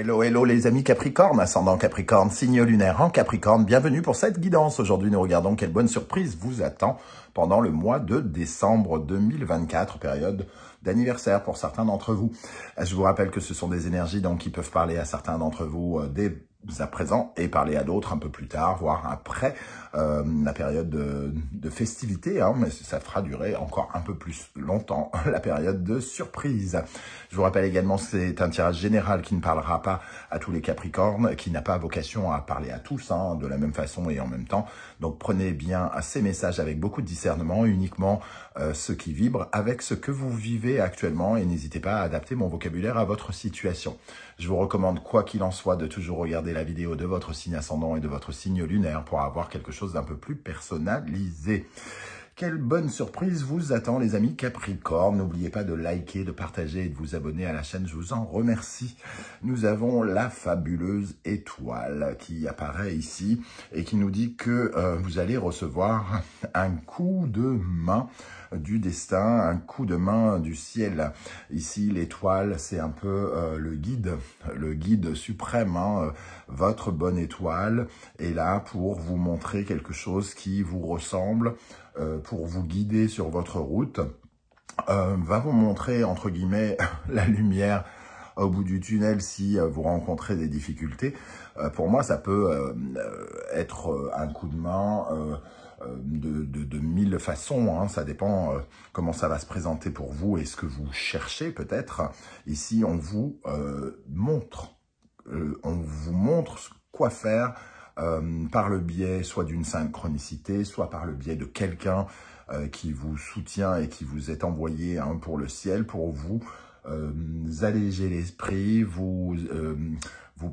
Hello, hello les amis Capricorne, ascendant Capricorne, signe lunaire en Capricorne, bienvenue pour cette guidance. Aujourd'hui, nous regardons quelle bonne surprise vous attend pendant le mois de décembre 2024, période d'anniversaire pour certains d'entre vous. Je vous rappelle que ce sont des énergies donc qui peuvent parler à certains d'entre vous dès à présent et parler à d'autres un peu plus tard, voire après la période de festivité, hein, mais ça fera durer encore un peu plus longtemps la période de surprise. Je vous rappelle également que c'est un tirage général qui ne parlera pas à tous les Capricornes, qui n'a pas vocation à parler à tous hein, de la même façon et en même temps. Donc prenez bien ces messages avec beaucoup de discernement, uniquement ceux qui vibrent avec ce que vous vivez actuellement et n'hésitez pas à adapter mon vocabulaire à votre situation. Je vous recommande, quoi qu'il en soit, de toujours regarder la vidéo de votre signe ascendant et de votre signe lunaire pour avoir quelque chose d'un peu plus personnalisé. Quelle bonne surprise vous attend les amis Capricorne. N'oubliez pas de liker, de partager et de vous abonner à la chaîne, je vous en remercie. Nous avons la fabuleuse étoile qui apparaît ici et qui nous dit que vous allez recevoir un coup de main du destin, un coup de main du ciel. Ici, l'étoile, c'est un peu le guide suprême. Hein, votre bonne étoile est là pour vous montrer quelque chose qui vous ressemble, pour vous guider sur votre route, va vous montrer, entre guillemets, la lumière au bout du tunnel si vous rencontrez des difficultés. Pour moi, ça peut être un coup de main de mille façons, hein. Ça dépend comment ça va se présenter pour vous et ce que vous cherchez peut-être. Ici, on vous montre quoi faire par le biais soit d'une synchronicité, soit par le biais de quelqu'un qui vous soutient et qui vous est envoyé hein, pour le ciel, pour vous alléger l'esprit, vous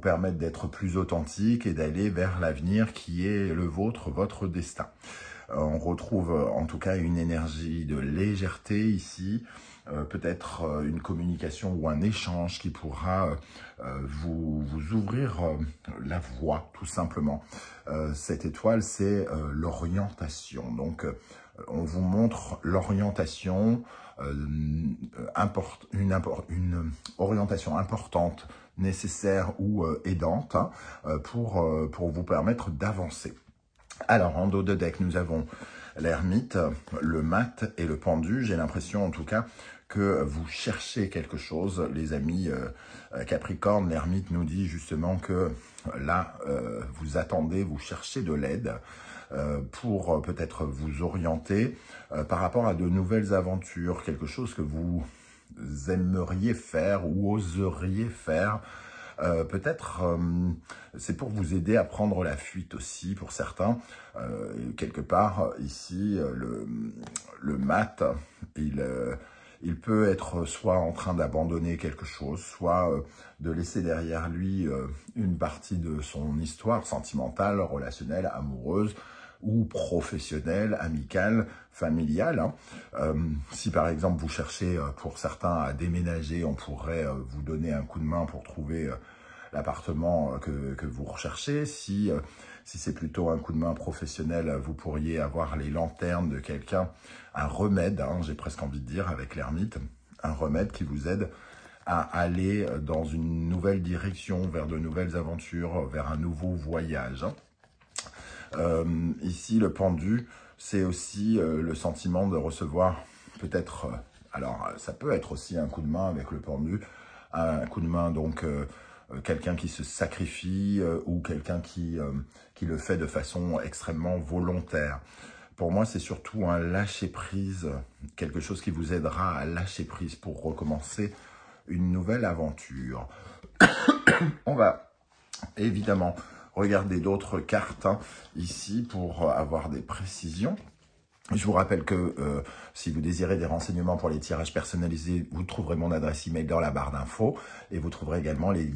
permettre d'être plus authentique et d'aller vers l'avenir qui est le vôtre, votre destin. On retrouve en tout cas une énergie de légèreté ici, peut-être une communication ou un échange qui pourra vous ouvrir la voie, tout simplement. Cette étoile, c'est l'orientation. Donc, on vous montre l'orientation, une orientation importante, nécessaire ou aidante hein, pour vous permettre d'avancer. Alors, en dos de deck, nous avons l'ermite, le mat et le pendu. J'ai l'impression, en tout cas, que vous cherchez quelque chose, les amis Capricorne. L'ermite nous dit justement que là, vous attendez, vous cherchez de l'aide pour peut-être vous orienter par rapport à de nouvelles aventures, quelque chose que vous aimeriez faire ou oseriez faire. Peut-être c'est pour vous aider à prendre la fuite aussi pour certains. Quelque part ici le mat il peut être soit en train d'abandonner quelque chose, soit de laisser derrière lui une partie de son histoire sentimentale, relationnelle, amoureuse ou professionnelle, amicale, familiale. Hein. Si par exemple vous cherchez pour certains à déménager, on pourrait vous donner un coup de main pour trouver l'appartement que vous recherchez. Si c'est plutôt un coup de main professionnel, vous pourriez avoir les lanternes de quelqu'un, un remède, hein, j'ai presque envie de dire, avec l'ermite, un remède qui vous aide à aller dans une nouvelle direction, vers de nouvelles aventures, vers un nouveau voyage. Hein. Ici, le pendu, c'est aussi le sentiment de recevoir peut-être... alors, ça peut être aussi un coup de main avec le pendu, un coup de main donc... quelqu'un qui se sacrifie ou quelqu'un qui le fait de façon extrêmement volontaire. Pour moi, c'est surtout un lâcher-prise, quelque chose qui vous aidera à lâcher prise pour recommencer une nouvelle aventure. On va évidemment regarder d'autres cartes hein, ici pour avoir des précisions. Je vous rappelle que si vous désirez des renseignements pour les tirages personnalisés, vous trouverez mon adresse email dans la barre d'infos et vous trouverez également les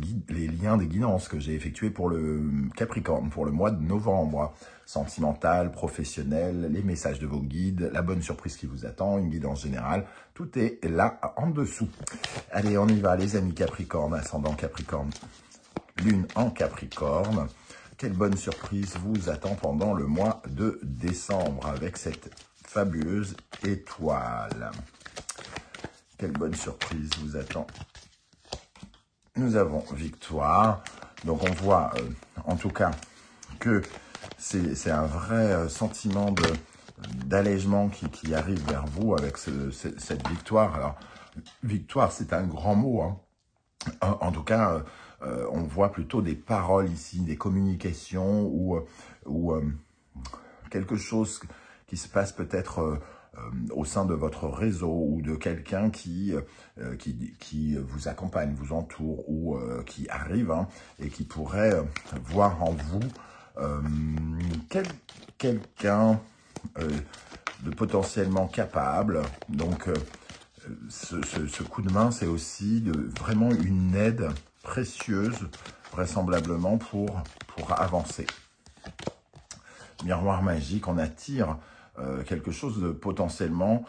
liens des guidances que j'ai effectuées pour le Capricorne, pour le mois de novembre. Sentimental, professionnel, les messages de vos guides, la bonne surprise qui vous attend, une guidance générale, tout est là en dessous. Allez, on y va les amis Capricorne, ascendant Capricorne, lune en Capricorne. Quelle bonne surprise vous attend pendant le mois de décembre avec cette fabuleuse étoile. Quelle bonne surprise vous attend. Nous avons victoire. Donc on voit en tout cas que c'est un vrai sentiment d'allègement qui arrive vers vous avec cette victoire. Alors, victoire, c'est un grand mot, hein. En tout cas, on voit plutôt des paroles ici, des communications ou quelque chose qui se passe peut-être au sein de votre réseau ou de quelqu'un qui vous accompagne, vous entoure ou qui arrive hein, et qui pourrait voir en vous quelqu'un de potentiellement capable. Donc, ce coup de main, c'est aussi vraiment une aide précieuse, vraisemblablement, pour avancer. Miroir magique, on attire quelque chose de potentiellement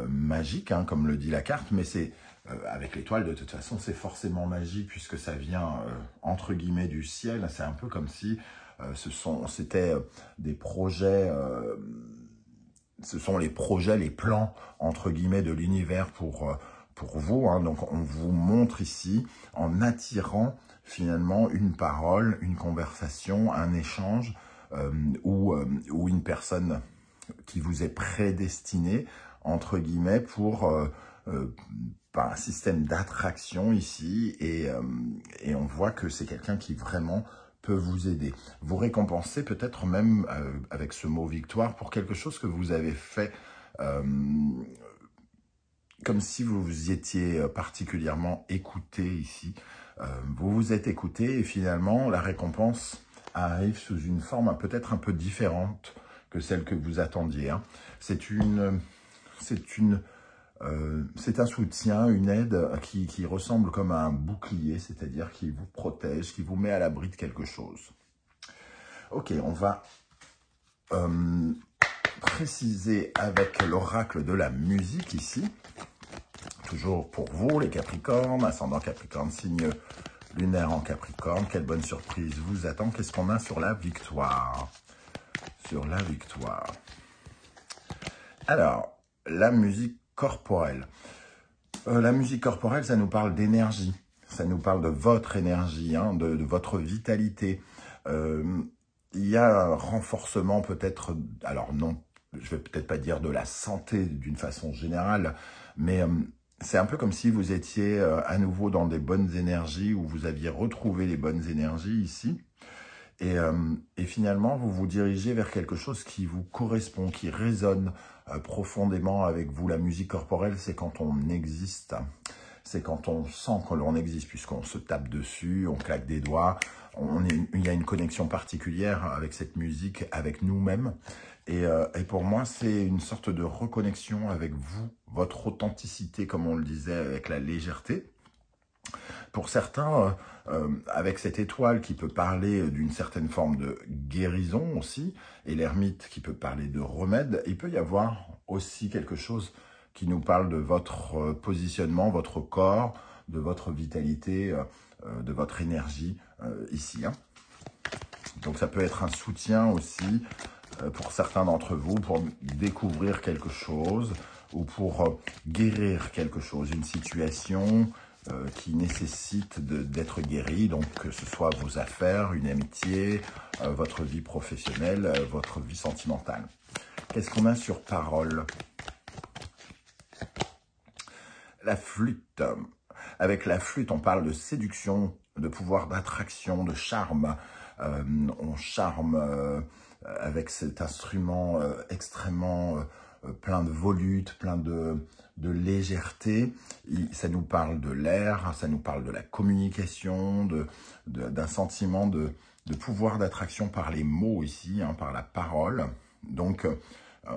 magique, hein, comme le dit la carte, mais c'est avec l'étoile, de toute façon, c'est forcément magique, puisque ça vient, entre guillemets, du ciel. C'est un peu comme si c'était des projets... ce sont les projets, les plans, entre guillemets, de l'univers pour vous. Hein. Donc, on vous montre ici, en attirant finalement une parole, une conversation, un échange, ou une personne qui vous est prédestinée, entre guillemets, pour par un système d'attraction ici. Et on voit que c'est quelqu'un qui vraiment peut vous aider. Vous récompenser peut-être même avec ce mot victoire pour quelque chose que vous avez fait comme si vous vous étiez particulièrement écouté ici. Vous vous êtes écouté et finalement la récompense arrive sous une forme peut-être un peu différente que celle que vous attendiez. Hein. C'est un soutien, une aide qui ressemble comme à un bouclier, c'est-à-dire qui vous protège, qui vous met à l'abri de quelque chose. Ok, on va préciser avec l'oracle de la musique ici. Toujours pour vous, les Capricornes, ascendant Capricorne, signe lunaire en Capricorne. Quelle bonne surprise vous attend. Qu'est-ce qu'on a sur la victoire? Sur la victoire. Alors, la musique corporelle. La musique corporelle, ça nous parle d'énergie. Ça nous parle de votre énergie, hein, de votre vitalité. Il y a un renforcement peut-être, alors non, je vais peut-être pas dire de la santé d'une façon générale, mais c'est un peu comme si vous étiez à nouveau dans des bonnes énergies, ou vous aviez retrouvé les bonnes énergies ici. Et finalement, vous vous dirigez vers quelque chose qui vous correspond, qui résonne profondément avec vous. La musique corporelle, c'est quand on existe. C'est quand on sent que l'on existe, puisqu'on se tape dessus, on claque des doigts. Il y a une connexion particulière avec cette musique, avec nous-mêmes. Et pour moi, c'est une sorte de reconnexion avec vous, votre authenticité, comme on le disait, avec la légèreté. Pour certains, avec cette étoile qui peut parler d'une certaine forme de guérison aussi, et l'ermite qui peut parler de remède, il peut y avoir aussi quelque chose qui nous parle de votre positionnement, votre corps, de votre vitalité, de votre énergie ici. Hein. Donc ça peut être un soutien aussi pour certains d'entre vous, pour découvrir quelque chose ou pour guérir quelque chose, une situation qui nécessite d'être guéri, donc que ce soit vos affaires, une amitié, votre vie professionnelle, votre vie sentimentale. Qu'est-ce qu'on a sur parole? La flûte. Avec la flûte, on parle de séduction, de pouvoir d'attraction, de charme. On charme avec cet instrument extrêmement plein de volutes, plein de légèreté. Ça nous parle de l'air, ça nous parle de la communication, d'un sentiment de pouvoir d'attraction par les mots ici, hein, par la parole. Donc,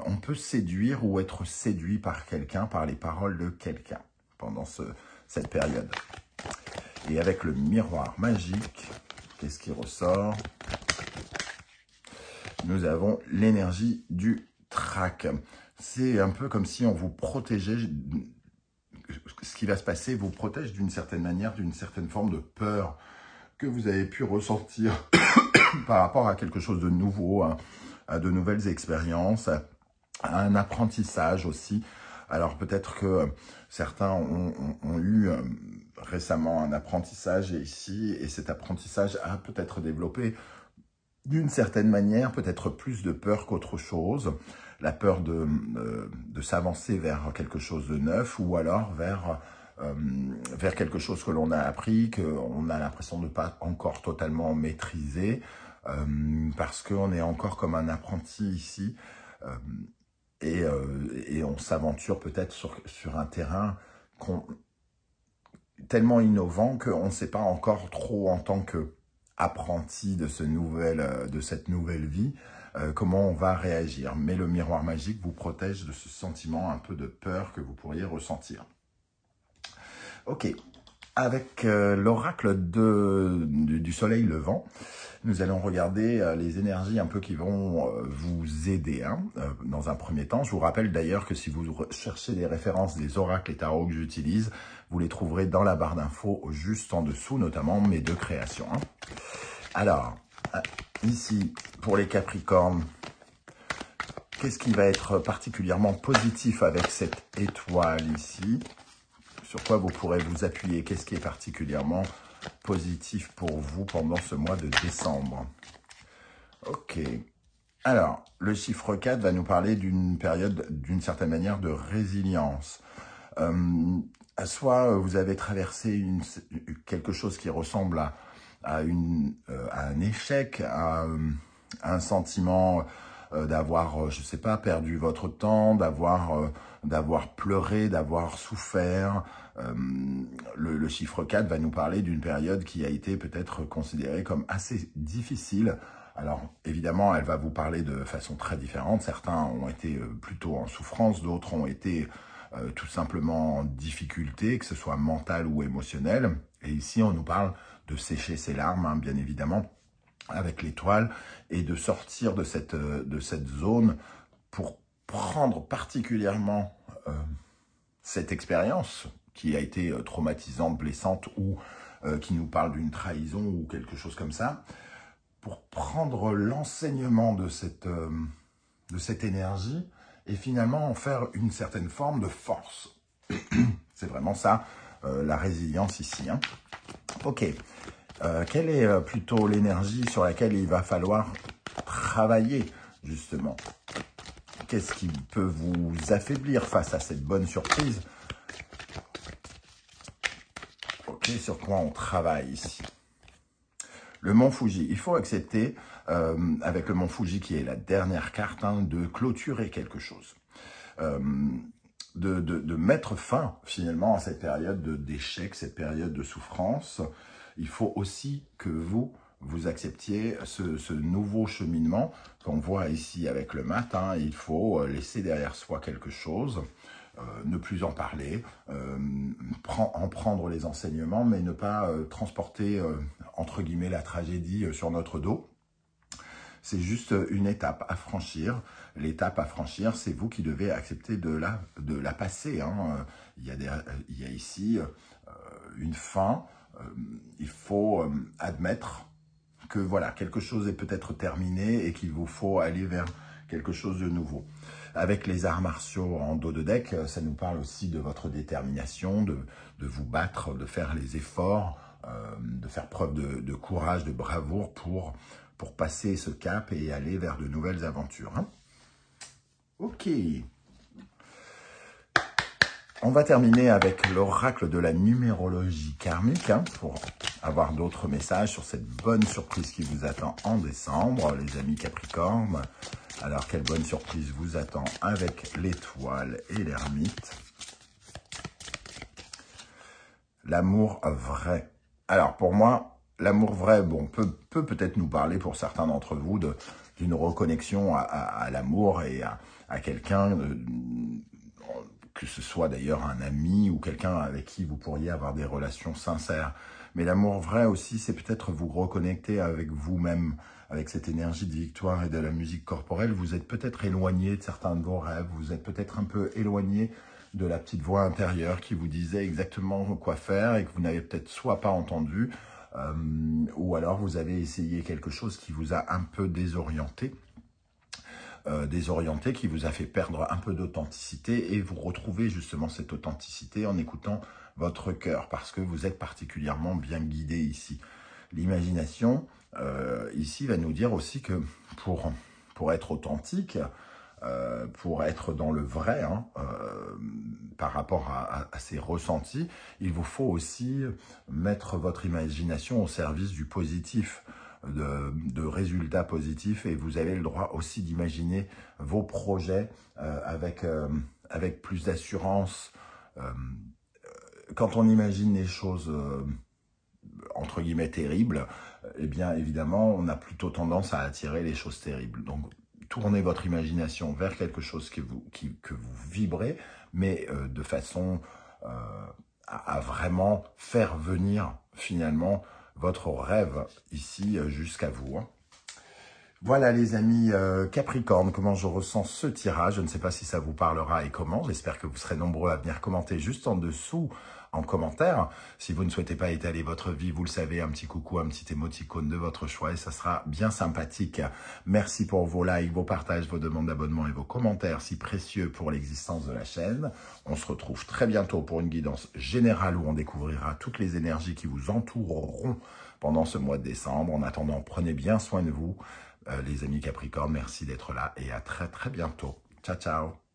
on peut séduire ou être séduit par quelqu'un, par les paroles de quelqu'un pendant cette période. Et avec le miroir magique, qu'est-ce qui ressort? Nous avons l'énergie du trac. C'est un peu comme si on vous protégeait. Ce qui va se passer vous protège d'une certaine manière, d'une certaine forme de peur que vous avez pu ressentir par rapport à quelque chose de nouveau, à de nouvelles expériences, à un apprentissage aussi. Alors peut-être que certains ont eu récemment un apprentissage ici, et cet apprentissage a peut-être développé d'une certaine manière, peut-être plus de peur qu'autre chose. La peur de s'avancer vers quelque chose de neuf, ou alors vers quelque chose que l'on a appris, qu'on a l'impression de ne pas encore totalement maîtriser, parce qu'on est encore comme un apprenti ici, et on s'aventure peut-être sur un terrain tellement innovant qu'on ne sait pas encore trop en tant qu'apprenti de cette nouvelle vie, comment on va réagir. Mais le miroir magique vous protège de ce sentiment un peu de peur que vous pourriez ressentir. Ok, avec l'oracle du soleil levant, nous allons regarder les énergies un peu qui vont vous aider dans un premier temps. Je vous rappelle d'ailleurs que si vous cherchez les références des oracles et tarots que j'utilise, vous les trouverez dans la barre d'infos juste en dessous, notamment mes 2 créations. Alors, ici, pour les Capricornes, qu'est-ce qui va être particulièrement positif avec cette étoile ici? Sur quoi vous pourrez vous appuyer? Qu'est-ce qui est particulièrement positif pour vous pendant ce mois de décembre? Ok. Alors, le chiffre 4 va nous parler d'une période, d'une certaine manière, de résilience. Soit vous avez traversé quelque chose qui ressemble à un échec, à un sentiment d'avoir, je ne sais pas, perdu votre temps, d'avoir pleuré, d'avoir souffert. Le chiffre 4 va nous parler d'une période qui a été peut-être considérée comme assez difficile. Alors, évidemment, elle va vous parler de façon très différente. Certains ont été plutôt en souffrance, d'autres ont été tout simplement en difficulté, que ce soit mentale ou émotionnelle. Et ici, on nous parle de sécher ses larmes, bien évidemment, avec l'étoile, et de sortir de cette zone pour prendre particulièrement cette expérience qui a été traumatisante, blessante, ou qui nous parle d'une trahison ou quelque chose comme ça, pour prendre l'enseignement de cette énergie et finalement en faire une certaine forme de force. C'est vraiment ça, la résilience ici. Ok. Quelle est plutôt l'énergie sur laquelle il va falloir travailler, justement? Qu'est-ce qui peut vous affaiblir face à cette bonne surprise? Ok, sur quoi on travaille ici? Le mont Fuji. Il faut accepter, avec le mont Fuji qui est la dernière carte, de clôturer quelque chose. De mettre fin, finalement, à cette période d'échec, cette période de souffrance. Il faut aussi que vous acceptiez ce nouveau cheminement qu'on voit ici avec le mat. Il faut laisser derrière soi quelque chose, ne plus en parler, en prendre les enseignements, mais ne pas transporter, entre guillemets, la tragédie sur notre dos. C'est juste une étape à franchir. L'étape à franchir, c'est vous qui devez accepter de la passer. Il y a ici une fin. Il faut admettre que voilà, quelque chose est peut-être terminé et qu'il vous faut aller vers quelque chose de nouveau. Avec les arts martiaux en dos de deck, ça nous parle aussi de votre détermination, de vous battre, de faire les efforts, de faire preuve de courage, de bravoure pour passer ce cap et aller vers de nouvelles aventures. Ok. On va terminer avec l'oracle de la numérologie karmique pour avoir d'autres messages sur cette bonne surprise qui vous attend en décembre, les amis Capricorne. Alors, quelle bonne surprise vous attend avec l'étoile et l'ermite? L'amour vrai. Alors, pour moi, l'amour vrai, bon, peut peut-être nous parler pour certains d'entre vous d'une reconnexion à l'amour et à quelqu'un, que ce soit d'ailleurs un ami ou quelqu'un avec qui vous pourriez avoir des relations sincères. Mais l'amour vrai aussi, c'est peut-être vous reconnecter avec vous-même, avec cette énergie de victoire et de la musique corporelle. Vous êtes peut-être éloigné de certains de vos rêves, vous êtes peut-être un peu éloigné de la petite voix intérieure qui vous disait exactement quoi faire et que vous n'avez peut-être soit pas entendu, ou alors vous avez essayé quelque chose qui vous a un peu désorienté. désorienté qui vous a fait perdre un peu d'authenticité et vous retrouvez justement cette authenticité en écoutant votre cœur parce que vous êtes particulièrement bien guidé ici. L'imagination, ici, va nous dire aussi que pour être authentique, pour être dans le vrai, par rapport à ces ressentis, il vous faut aussi mettre votre imagination au service du positif, de résultats positifs, et vous avez le droit aussi d'imaginer vos projets avec plus d'assurance. Quand on imagine les choses entre guillemets terribles, eh bien évidemment on a plutôt tendance à attirer les choses terribles. Donc tournez votre imagination vers quelque chose que vous vibrez, mais de façon à vraiment faire venir finalement votre rêve ici jusqu'à vous. Voilà les amis Capricorne, comment je ressens ce tirage. Je ne sais pas si ça vous parlera et comment. J'espère que vous serez nombreux à venir commenter juste en dessous en commentaire. Si vous ne souhaitez pas étaler votre vie, vous le savez, un petit coucou, un petit émoticône de votre choix et ça sera bien sympathique. Merci pour vos likes, vos partages, vos demandes d'abonnement et vos commentaires si précieux pour l'existence de la chaîne. On se retrouve très bientôt pour une guidance générale où on découvrira toutes les énergies qui vous entoureront pendant ce mois de décembre. En attendant, prenez bien soin de vous. Les amis Capricorne, merci d'être là et à très très bientôt. Ciao, ciao.